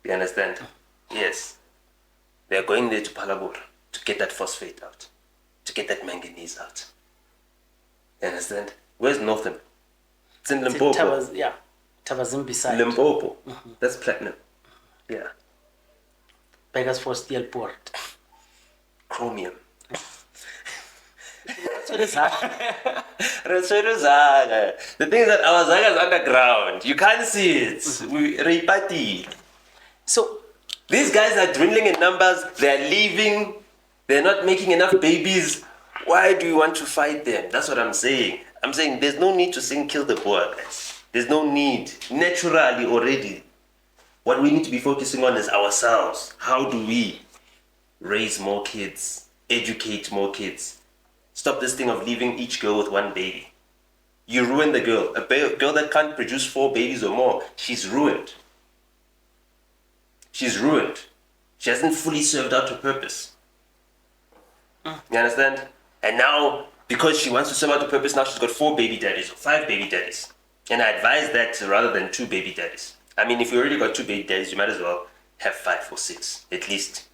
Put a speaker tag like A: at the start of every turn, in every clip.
A: You understand? Yes. They are going there to Palabora to get that phosphate out, to get that manganese out. You understand? Where's Northern? It's in Limpopo.
B: Tavazimbi side.
A: Limpopo. That's platinum. Yeah.
B: Beggars for steel port.
A: Chromium.
B: So this
A: The thing is that our Zaga is underground. You can't see it.
B: So
A: these guys are dwindling in numbers. They're leaving. They're not making enough babies. Why do you want to fight them? That's what I'm saying. I'm saying there's no need to sing Kill the Boer, guys. There's no need. Naturally already. What we need to be focusing on is ourselves. How do we raise more kids? Educate more kids? Stop this thing of leaving each girl with one baby. You ruin the girl. A girl that can't produce 4 babies or more, she's ruined. She's ruined. She hasn't fully served out her purpose. You understand? And now, because she wants to serve out her purpose, now she's got 4 baby daddies or 5 baby daddies. And I advise that rather than 2 baby daddies. I mean, if you already got 2 baby daddies, you might as well have 5 or 6, at least,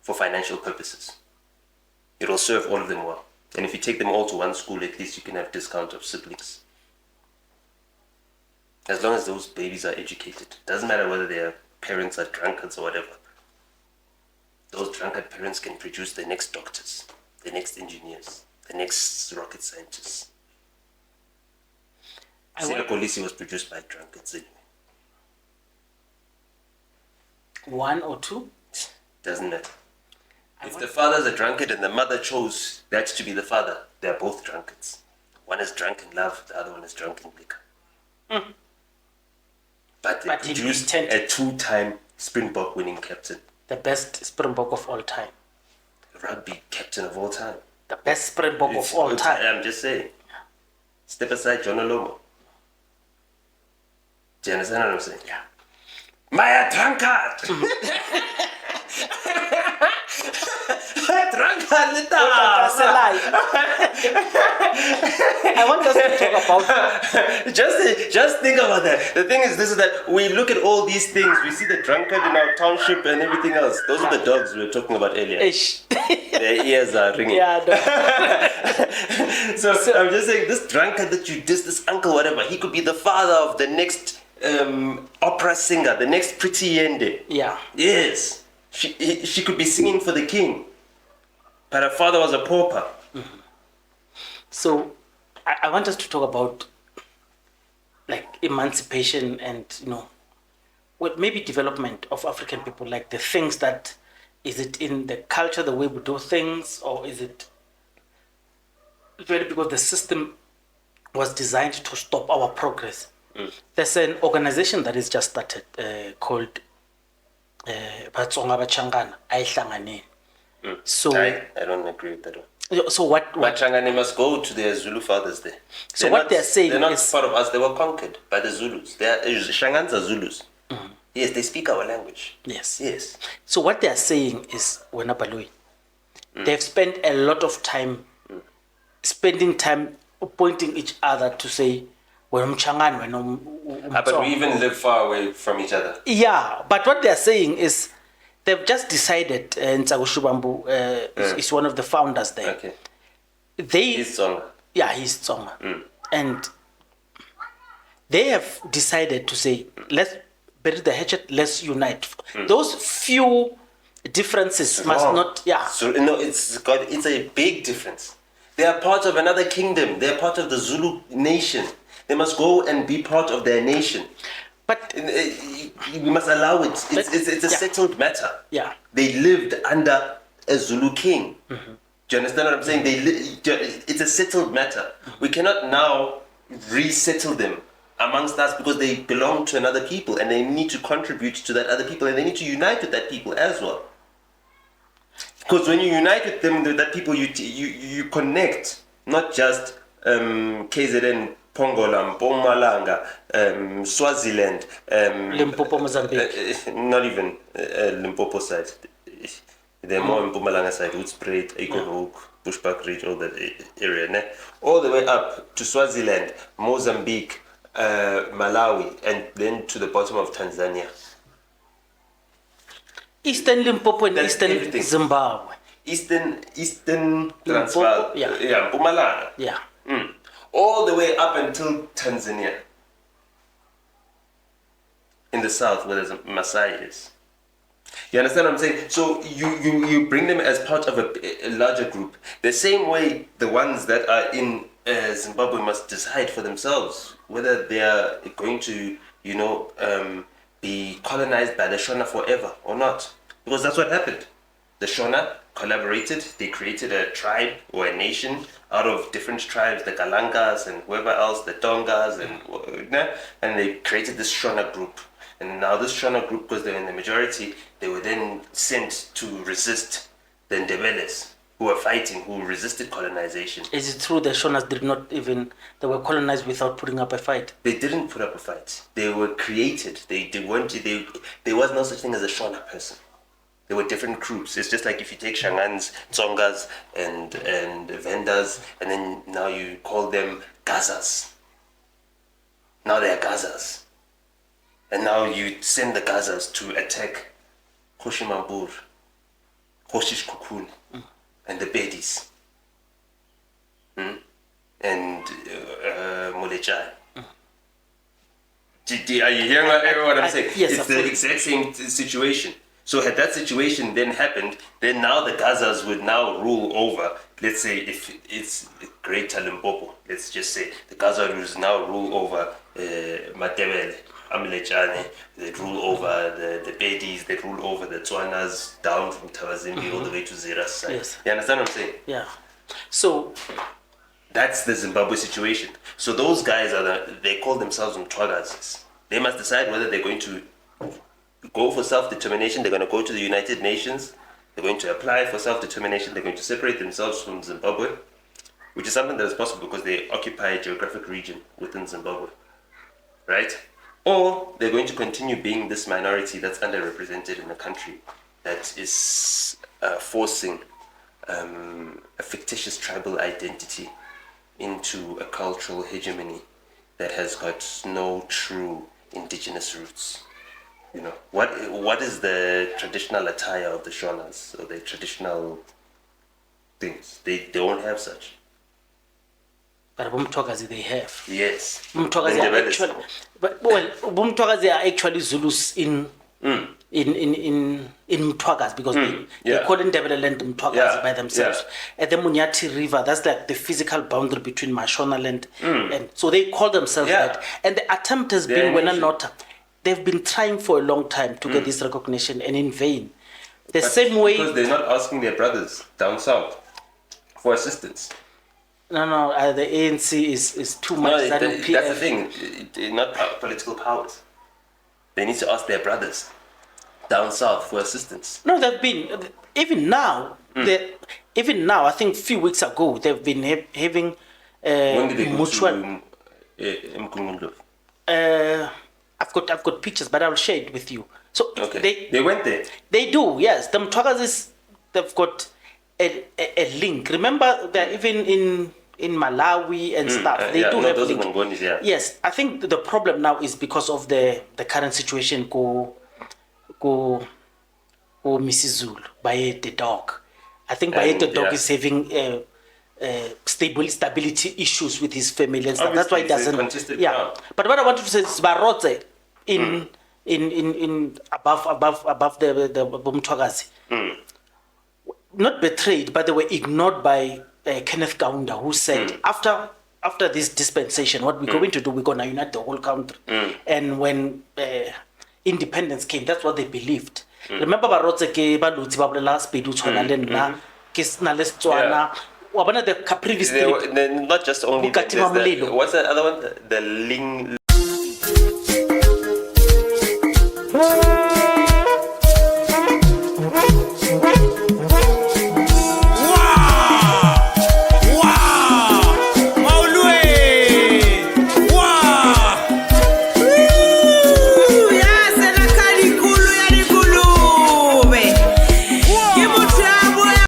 A: for financial purposes. It'll serve all of them well. And if you take them all to one school, at least you can have discount of siblings. As long as those babies are educated. Doesn't matter whether their parents are drunkards or whatever. Those drunkard parents can produce the next doctors, the next engineers, the next rocket scientists. Policy was produced by drunkards anyway.
B: 1 or 2?
A: Doesn't matter. If the father's a drunkard and the mother chose that to be the father, they're both drunkards. One is drunk in love, the other one is drunk in liquor. But they produced a 2-time Springbok winning captain.
B: The best Springbok of all time.
A: Rugby captain of all time.
B: The best Springbok of all time.
A: I'm just saying. Step aside John Olomo. Do you understand what I'm saying?
B: Yeah.
A: Maya drunkard!
B: I want us to talk about
A: just think about that. The thing is, this is that we look at all these things. We see the drunkard in our township and everything else. Those are the dogs we were talking about earlier. Their ears are ringing.
B: Yeah,
A: so I'm just saying, this drunkard that you diss, this uncle, whatever, he could be the father of the next opera singer, the next Pretty Yende.
B: Yeah.
A: Yes. She could be singing for the king. But her father was a pauper.
B: So I want us to talk about like emancipation and, maybe development of African people, like the things that, is it in the culture, the way we do things, or is it really because the system was designed to stop our progress? There's an organization that is just started called SHANGAANS. So
A: I don't agree with that one.
B: So what
A: Machangane must go to their Zulu fathers there.
B: So they're saying
A: they're not part of us. They were conquered by the Zulus. Shangaans are Zulus. Yes, they speak our language.
B: Yes. So what they are saying is, NOTA BALOYI, they've spent a lot of time spending time pointing each other to say, but we
A: even live far away from each other.
B: Yeah, but what they're saying is they've just decided, Ntsako Shubambu is one of the founders there.
A: Okay.
B: He's
A: Tsonga.
B: Yeah, he's Tsonga. And they have decided to say, let's bury the hatchet, let's unite. Those few differences must not,
A: So, it's a big difference. They are part of another kingdom. They are part of the Zulu nation. They must go and be part of their nation.
B: But
A: we must allow it. It's a settled matter.
B: Yeah.
A: They lived under a Zulu king. Do you understand what I'm saying? It's a settled matter. We cannot now resettle them amongst us because they belong to another people and they need to contribute to that other people and they need to unite with that people as well. Because when you unite with them, that people, you connect, not just KZN, Pongola, Mpumalanga, Swaziland,
B: Limpopo, Mozambique.
A: Not even Limpopo side. They're more in Mpumalanga side, Hoedspruit, Ekenhoek, Bushbuck Ridge, all that area. All the way up to Swaziland, Mozambique, Malawi, and then to the bottom of Tanzania.
B: Eastern Limpopo and
A: That's
B: Eastern
A: everything.
B: Zimbabwe.
A: Eastern
B: Limpopo,
A: Transvaal,
B: yeah.
A: Mpumalanga.
B: Yeah.
A: All the way up until Tanzania. In the south, where there's Maasai is. You understand what I'm saying? So you bring them as part of a larger group. The same way the ones that are in Zimbabwe must decide for themselves whether they are going to, be colonized by the Shona forever or not. Because that's what happened. The Shona collaborated. They created a tribe or a nation out of different tribes, the Kalangas and whoever else, the Tongas, and they created this Shona group. And now this Shona group, because they're in the majority, they were then sent to resist the Ndebeles, who were fighting, who resisted colonization.
B: Is it true the Shonas did not even, they were colonized without putting up a fight?
A: They didn't put up a fight. They were created. There was no such thing as a Shona person. There were different groups. It's just like if you take SHANGAANS, Tsongas, and Vendas, and then now you call them Gazas. Now they are Gazas. And now you send the Gazas to attack Koshimambur, Koshish Kukun, and the Bedis, and Molechai. Are you hearing what I'm saying?
B: Yes,
A: it's the exact same situation. So had that situation then happened, then now the Gazas would now rule over, let's say if it's Greater Limpopo, let's just say, the Gaza would now rule over NDEBELE, Amlechane, they'd rule over the Bedis, they'd rule over the Tswanas down from Tawazimbi all the way to Zira's side.
B: Yes.
A: You understand what I'm saying?
B: Yeah. So
A: that's the Zimbabwe situation. So those guys they call themselves Mtwagazis. They must decide whether they're going to go for self-determination, they're going to go to the United Nations, they're going to apply for self-determination, they're going to separate themselves from Zimbabwe, which is something that is possible because they occupy a geographic region within Zimbabwe, right? Or they're going to continue being this minority that's underrepresented in a country that is forcing a fictitious tribal identity into a cultural hegemony that has got no true indigenous roots. What is the traditional attire of the Shonas or the traditional things? They don't have such.
B: but Bumtwagazi they have.
A: Yes.
B: Bumtwagazi are actually, Bumtwagazi are actually Zulus in Mtwagazi because they call Ndebele land Mtwagazi by themselves. At the Munyati River, that's like the physical boundary between Mashona land, and so they call themselves that. And the attempt has been when NOTA. They've been trying for a long time to get this recognition, and in vain. Same way
A: because they're not asking their brothers down south for assistance.
B: No, the ANC is too much.
A: That's the thing. Not political powers. They need to ask their brothers down south for assistance.
B: No, they've been even now. I think a few weeks ago they've been having.
A: When did they go to Mkungundlovu?
B: I've got pictures, but I'll share it with you. So
A: they went there.
B: They do, yes. The Mtwagazis, they've got a link. Remember, they're even in Malawi and stuff. They do have a link.
A: Ngonis,
B: Yes, I think the problem now is because of the current situation. Go Mrs. Zulu by the dog. I think by the dog is having stability issues with his family and stuff. That's why it doesn't. But what I wanted to say is Barotse in above the Bumtwagazi. Not betrayed, but they were ignored by Kenneth Kaunda, who said after this dispensation, what we're going to do, we're going to unite the whole country. And when independence came, that's what they believed. Remember Barotse ke baluti ba bolela Spedu tshwana le nna ke sna le Setswana. Wa bona the previous
A: not just only what's the other one, the Ling